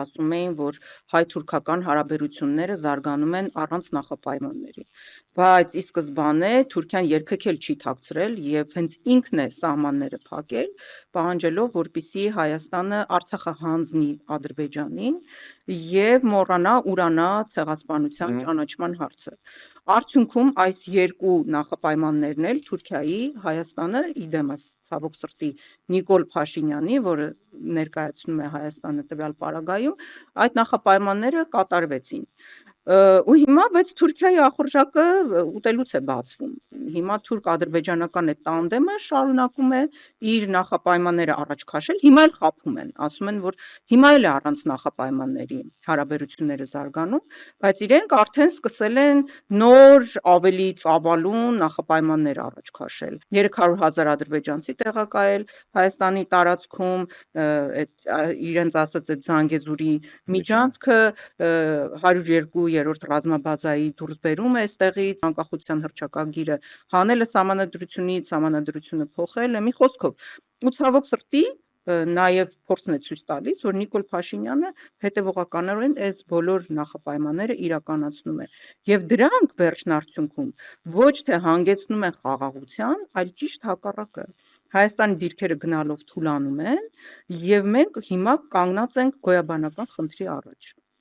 ասում էին, որ հայ-թուրքական հարաբերությունները զարգանում են առանց նախապայմանների, բայց ի սկզբանե Թուրքիան երբեք էլ չի թաքցրել եւ հենց ինքն է սահմանները փակել, պահանջելով, որպեսզի Հայաստանը Արցախը հանձնի Ադրբեջանին եւ մոռանա ուրանա ցեղասպանության ճանաչման հարցը։ Արդյունքում այս երկու նախապայմաններն էլ Թուրքիայի Հայաստանը իդեմս ցավոք սրտի Նիկոլ Փաշինյանի, որը ներկայացնում է Հայաստանը տվյալ պարագայում, այդ նախապայմանները կատարվեցին։ Ու հիմա բայց Թուրքիայի ախորժակը ուտելուց է բացվում։ Հիմա թուրք-ադրբեջանական այդ տանդեմը շարունակում է իր նախապայմանները առաջ քաշել, հիմա էլ խաբում են, ասում են, որ հիմա էլ է առանց նախապայմանների հարաբերությունները զարգանում, բայց իրենք արդեն սկսել են նոր ավելի ծավալուն նախապայմաններ առաջ քաշել։ 300,000 ադրբեջանցի տեղակայել Հայաստանի տարածքում, իրենց ասած այդ Զանգեզուրի միջանցքը 102-րդ ռազմաբազայի դուրսբերումը այստեղից, անկախության հռչակագիրը հանելը սահմանադրությունից, սահմանադրությունը փոխելը, մի խոսքով։ Ու ցավոք սրտի նաև փորձն է ցույց տալիս, որ Նիկոլ Փաշինյանը հետևողականորեն այս բոլոր նախապայմանները իրականացնում է։ Եվ դրանք վերջնարդյունքում ոչ թե հանգեցնում են խաղաղության, այլ ճիշտ հակառակը։ Հայաստանի դիրքերը գնալով թուլանում են, եւ մենք հիմա կանգնած ենք գոյաբանական խնդրի առաջ։